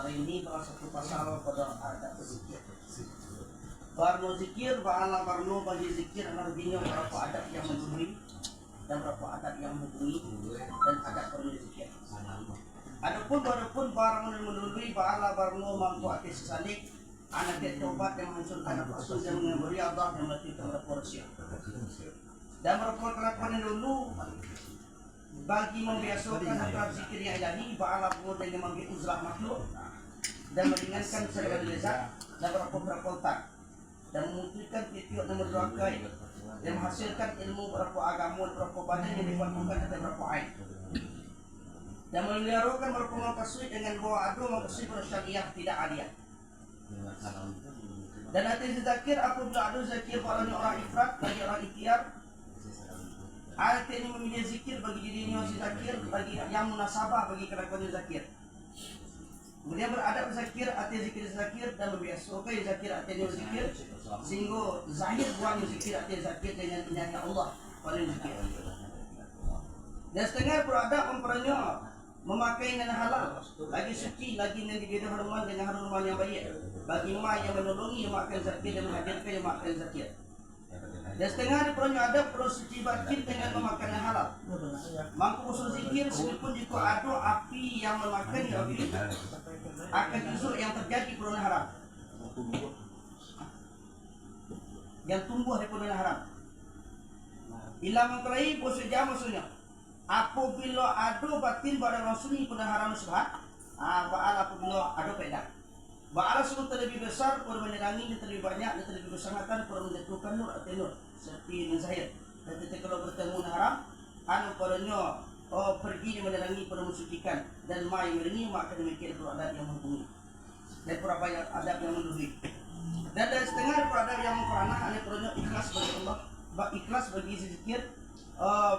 hari ini salah satu pasal pada adab berzikir. Barno zikir, ba'ala barno bagi zikir artinya berapa adab yang memenuhi dan berapa adab yang menghubungi dan adab perlu zikir. Adapun barang yang memenuhi ba'ala barno mampu hati sesalik, anak dia tobat yang menghancurkan nafsu dan memberi Allah yang melakukan raporsi. Dan berapa kelakuan yang dulu bagi membiasakan akhlak zikir yang ilahi, ba'ala barno dengan memberi uzrah makhluk dan meringankan segala lezat dan berapa otak dan memutihkan titik dan berdurakai dan menghasilkan ilmu berapa agama berapa badan yang dilakukan dan berapa ain dan memeliharakan berapa makasih dengan bawa adu makasih bersyariah tidak aliyah. Dan hati zakir apabila ada zakir pada orang ifrat bagi orang ikhtiar, hati ini memilih zikir bagi dirinya si zakir bagi yang munasabah bagi kelakuan zakir. Kemudian beradab zakir, hati zikir zakir dan membiasakan zakir hati zikir sehingga zahir buang zikir hati zakir dengan penyanyi Allah pada zikir. Dan setengah beradab memperanya memakai dengan halal lagi suci lagi yang dibeda haruman dengan haruman yang baik bagi mak yang menolongi yang makan zakir dan menghadirkan yang makan zakir. Dan setengah diperanya adab perlu suci batin dengan memakan yang halal mampu usul zikir sekalipun jika ada api yang memakan api akan justru yang terjadi perbuatan haram yang tumbuh dari perbuatan haram ilah mengkelai bosnya maksudnya apabila ada batin pada rasuni perbuatan haram subhat ba'al apabila ada pedak ba'al sungguh terlebih besar perlu menerangi dan terlebih banyak dan terlebih bersangatan perlu menjatuhkan nur atau nur seperti Nazahir dan ketika kalau bertemu haram anu padanya pergi menerangi perlu mensucikan dan mai merengi maka demikian perlu adab yang menghubungi dan berapa yang adab yang menduduki dan dari setengah adab yang mengkerana ane perlunya ikhlas bagi Allah ikhlas bagi zikir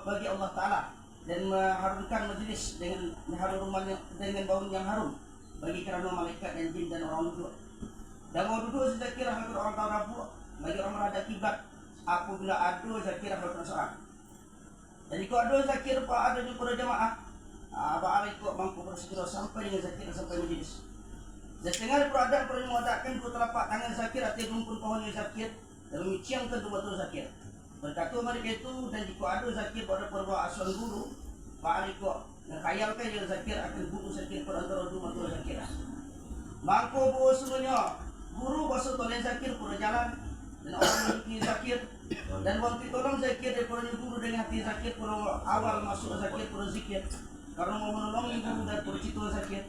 bagi Allah Ta'ala dan mengharumkan majlis dengan dengan bau yang harum bagi kerana malaikat dan jin dan orang duduk dan mau duduk zikir bagi orang tahu rabu bagi orang berada kiblat apabila ada zikir bagi masalah. Dan jika ada zakir pak ada di para jamaah, ba'ala ikut mampu bersegera sampai dengan zakir sampai majlis. Dan setengah beradab perlu mengadakan dua telapak tangan zakir atau rumpun pohon yang zakir dan memiciamkan dua batu zakir. Berkata mereka itu dan jika ada zakir pada perbuatan asuhan guru, ba'ala ikut dan khayalkan yang zakir akan guru zakir pada antara dua batu zakir. Mangko bawa semuanya guru basuh tolong zakir pada jalan dan orang memiliki zakir dan waktu tolong zakir daripada guru dengan hati zakir pada awal masuk zakir pada zikir karena mau menolong guru dan percituan zakir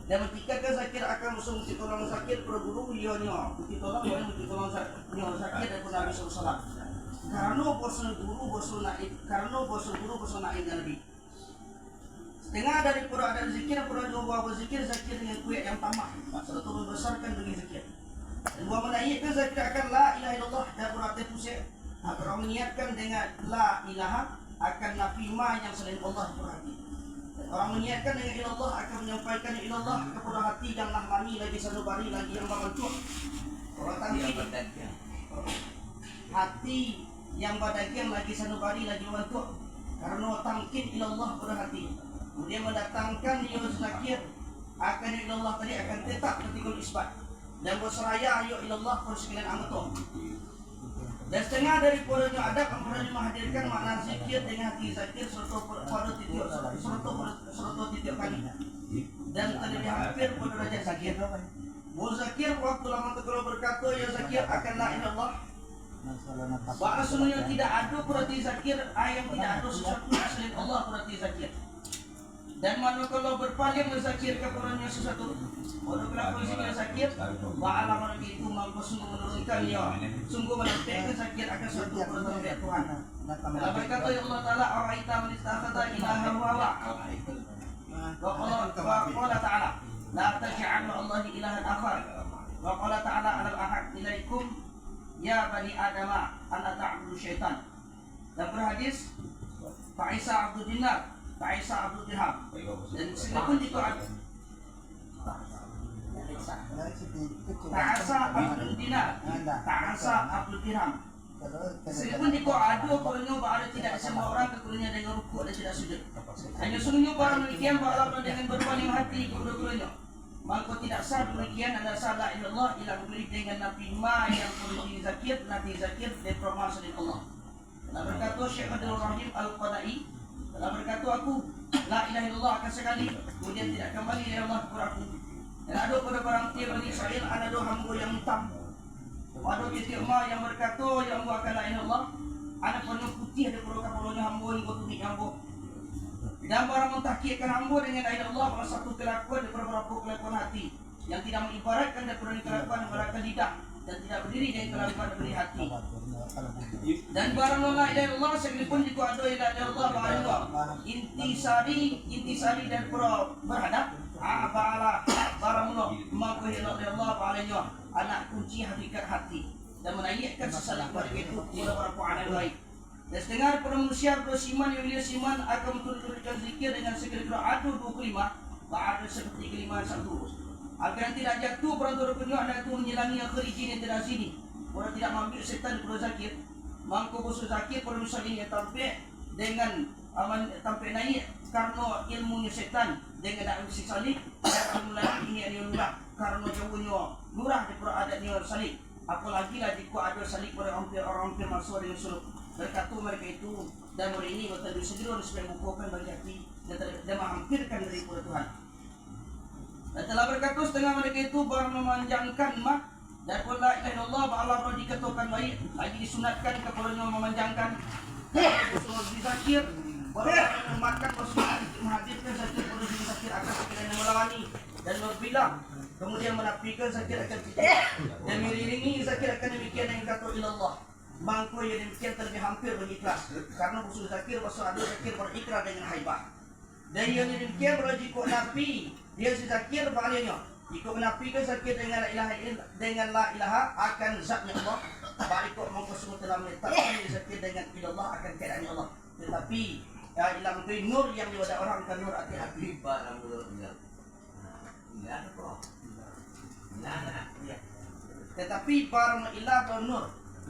dan ketika zakir akan musuh tolong zakir pada guru ionya tolong boleh tolong zakir daripada Nabi SAW karena bosan guru bosan naib karena bosan guru bosan naib Nabi setengah dari pura adab zikir pura bawa zikir zakir dengan kuat yang tamak serta membesarkan bagi zikir dan buat menaikkan zakir akan la ilaha illallah dan berarti pusat orang meniatkan dengan la ilaha akan nafi ma yang selain Allah berhati dan orang meniatkan dengan ilallah akan menyampaikan ilallah kepada hati yang lahmani lagi sanubari lagi yang membentuk orang tangkid hati yang badagian lagi sanubari lagi membentuk karena tangkid ilallah berhati kemudian mendatangkan yus zakir akan ilallah tadi akan tetap ketika isbat dan berseraya ayo ilallah persekalian amatuh dan setengah dari poranya adab yang menghadirkan makna zikir dengan hati zakir serta pada titik kali dan terlebih hampir pada derajat zakir bahwa zakir waktu lama kalau berkata ya zakir akan la ilallah bahwa semuanya tidak ada berarti zakir yang tidak ada sesuatu selain Allah berarti zakir dan mana kalau berpaling zakir kepadanya sesuatu pada kelakuan zikir zakir ba'ala mereka itu mampu sungguh menurunkan ya sungguh menampilkan zakir akan suatu pertolongan dari Tuhan dalam berkata ya Allah Ta'ala araita man istakhadha ilaha hawa wa qala ta'ala la taj'al Allahi ilahan akhar wa qala ta'ala alal ahad ilaikum ya bani adama an ta'budu syaitan dan berhadis Fa'isa Abdul Dinar Fa'isa Abdul Dirham dan sekalipun jika Ta'asa Abdul Dinar Ta'asa Abdul Dirham Sekalipun jika ada kurangnya ba'ala tidak disembah orang kekurangnya dengan rukuk dan tidak sujud hanya sungguhnya barang demikian ba'ala dengan berpaling hati kepada kurangnya maka tidak sah demikian anda sah la ilallah ila beri dengan nabi ma yang perlu zakir nanti zakir dari permasalahan Allah. Telah berkata Syekh Abdul Rahim Al-Qadai, telah berkata aku la ilaha illallah akan sekali kemudian tidak kembali dari Allah kepada aku. Dan ada pada barang tiap Bani Israel ada dua hamba yang hitam. Ada tiap ma yang berkata yang hamba akan la ilaha illallah ada penuh putih ada perlu kapalnya hamba yang bertunik hamba. Dan barang mentahkirkan hamba dengan ayat Allah pada satu kelakuan daripada beberapa kelakuan hati yang tidak mengibaratkan daripada kelakuan yang berada lidah dan tidak berdiri dari kelakuan dari hati. Dan barang la ilaha illallah sekalipun jika ada la ilaha illallah ba'ala intisari dan berhadap ba'ala barang Allah maka la ilaha illallah ba'ala anak kunci hakikat hati dan menaikkan sesalah pada itu kepada para pu'ala baik. Dan setengah para manusia bersiman yang mulia siman akan menurunkan zikir dengan segala adu 25 ada seperti kelima satu agar tidak jatuh perantara penyuak dan itu menyelangi akhir izin yang tidak sini orang tidak mengambil setan pada zakir mangko bosu zakir pada misalnya tampil dengan aman tampil naik karena ilmunya setan dengan dakwah salib dan mulai ini ada lurah karena jauhnya lurah di adatnya salib apalagi lah jika ada salib pada orang hampir masuk dengan suluk. Berkata mereka itu dan hari ini bertadu segera supaya membukakan bagi hati dan menghampirkan daripada Tuhan. Dan telah berkata setengah mereka itu baru memanjangkan mak dan la ilaha illallah Allah baru dikatakan baik lagi disunatkan kepadanya memanjangkan Rasulullah dizakir baru memakan Rasulullah menghadirkan zakir pada diri zakir akan sekiranya melawani dan berbilang kemudian menafikan zakir akan tidak dan mengiringi zakir akan demikian yang kata ilallah. Mangko yang demikian terlebih hampir berikhlas karena usul zakir wasal ada zakir berikrar dengan haibah. Dan yang demikian berjiko nabi dia zakir baliknya jika menafikan zakir dengan la ilaha akan zatnya Allah balik kok mangko semua telah menetapkan zakir dengan ilallah akan keadaannya Allah. Tetapi ya ilam itu nur yang diwadah orang kan nur hati-hati barang ya. Tetapi barang ilah nur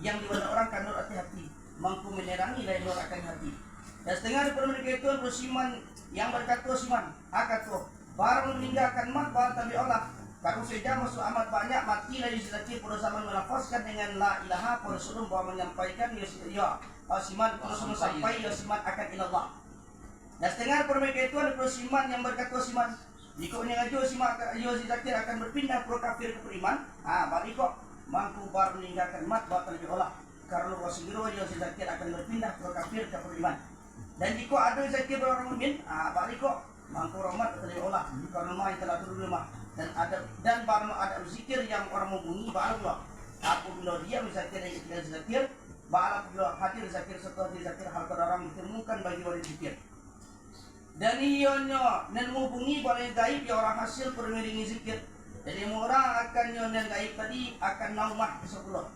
yang diwadah orang kan nur hati-hati mampu menerangi lain nur akan hati. Dan setengah daripada mereka itu bersiman yang berkata siman akan tu barang meninggalkan mat barang tabi Allah kalau saja masuk amat banyak mati lagi sedikit pada zaman melafazkan dengan la ilaha pada sebelum bahwa menyampaikan ya siman pada sebelum sampai ya siman akan ilallah. Dan setengah daripada mereka itu ada bersiman yang berkata siman jika orang ajo siman ya zakir akan berpindah pro kafir ke beriman balik kok mampu baru meninggalkan mat batal lebih olah karena Rasulullah yang zakir akan berpindah ke kafir ke beriman. Dan jika ada zakir orang mukmin balik kok mampu rahmat lebih olah karena rumah yang telah turun rumah dan baru ada zikir yang orang membunyi baru aku bila dia menzakir yang tidak zakir baru bila hadir zakir setelah zakir harta orang ditemukan bagi orang zikir. Dan ionya dan menghubungi pada gaib ya orang hasil permiringi zikir. Jadi orang akan yang gaib tadi akan naumah kesepulah.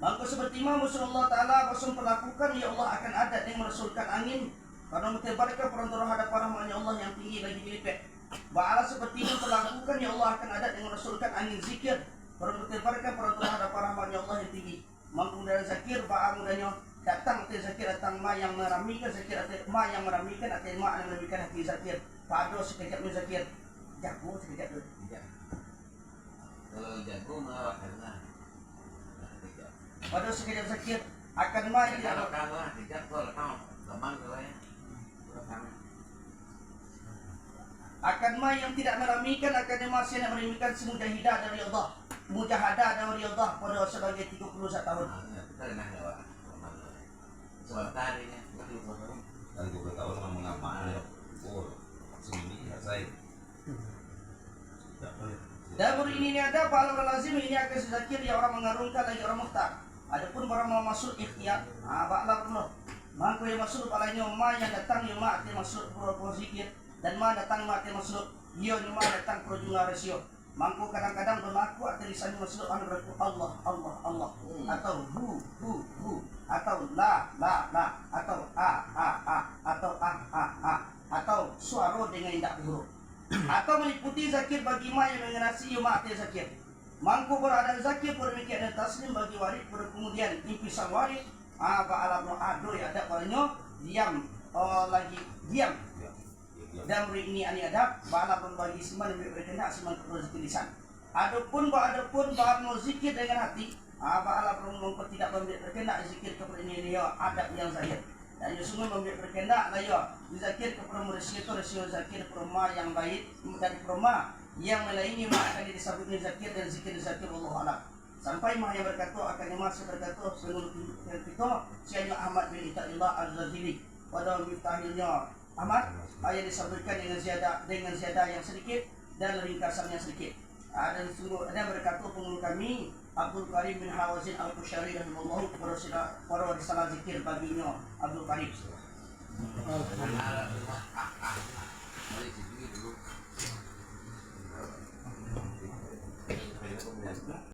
Maka seperti Imam Rasulullah Ta'ala Rasul melakukan ya Allah akan ada yang merasulkan angin karena mentebarkan perantara hadapan rahmatnya Allah yang tinggi lagi dilipet. Ba'ala seperti itu melakukan ya Allah akan ada yang merasulkan angin zikir karena mentebarkan perantara hadapan rahmatnya Allah yang tinggi. Maka dari zakir ba'a mudahnya datang ke zakir datang ma yang meramikan zakir atau ma yang meramikan atau ma yang meramikan hati zakir. Pada sekejap zakir jago sekejap tu. Kalau jago malah karena pada sekejap zakir akan main kalau kalah tidak kalau teman kalau ya akan main yang tidak meramikan akan masih yang meramikan semujahidah dari Allah mujahadah dari Allah pada sebagai 31 tahun kita dengar jawab sebentar ini dan 20 tahun mau mengapa sini selesai. Dapur ini ada pahala lazim ini akan zakir ya orang mengarungkan lagi orang muhtar. Adapun orang mau masuk ikhtiar, baklah penuh. Maka yang masuk palanya ma yang datang yang ma ati masuk pro zikir dan ma datang ma ati masuk dia yang ma datang pro juga rasio. Mangko kadang-kadang berlaku atau lisan masuk anu berlaku Allah atau hu atau la atau a atau atau suara dengan indah huruf. Atau meliputi zakir bagi ma yang mengenasi ma ati zakir. Mangko berada zakir demikian dan taslim bagi warid kemudian impisal warid ba'ala ado ya ada palanya diam lagi diam dan beri ini ani adab bala pembagi siman berkehendak siman rezeki lisan. Adapun bahar zikir dengan hati, bala perempuan tidak memberi berkehendak zikir kepada ini dia adab yang zahir. Dan sungguh memberi berkehendak layo zikir kepada resio zakir perma yang baik dari perma yang melayani akan disebutnya zakir dan zikir Allah alam. Sampai mah yang berkata akan masuk berkata sebelum kita Syekh Ahmad bin Ita'illah Al-Ghazali pada miftahilnya Ahmad ayat disebutkan dengan ziyadah yang sedikit dan ringkasan yang sedikit. Dan sungguh ada berkata pengulu kami Abdul Karim bin Hawazin Al-Qushari rahimahullah para risalah zikir baginya Abdul Karim. Mari sini dulu.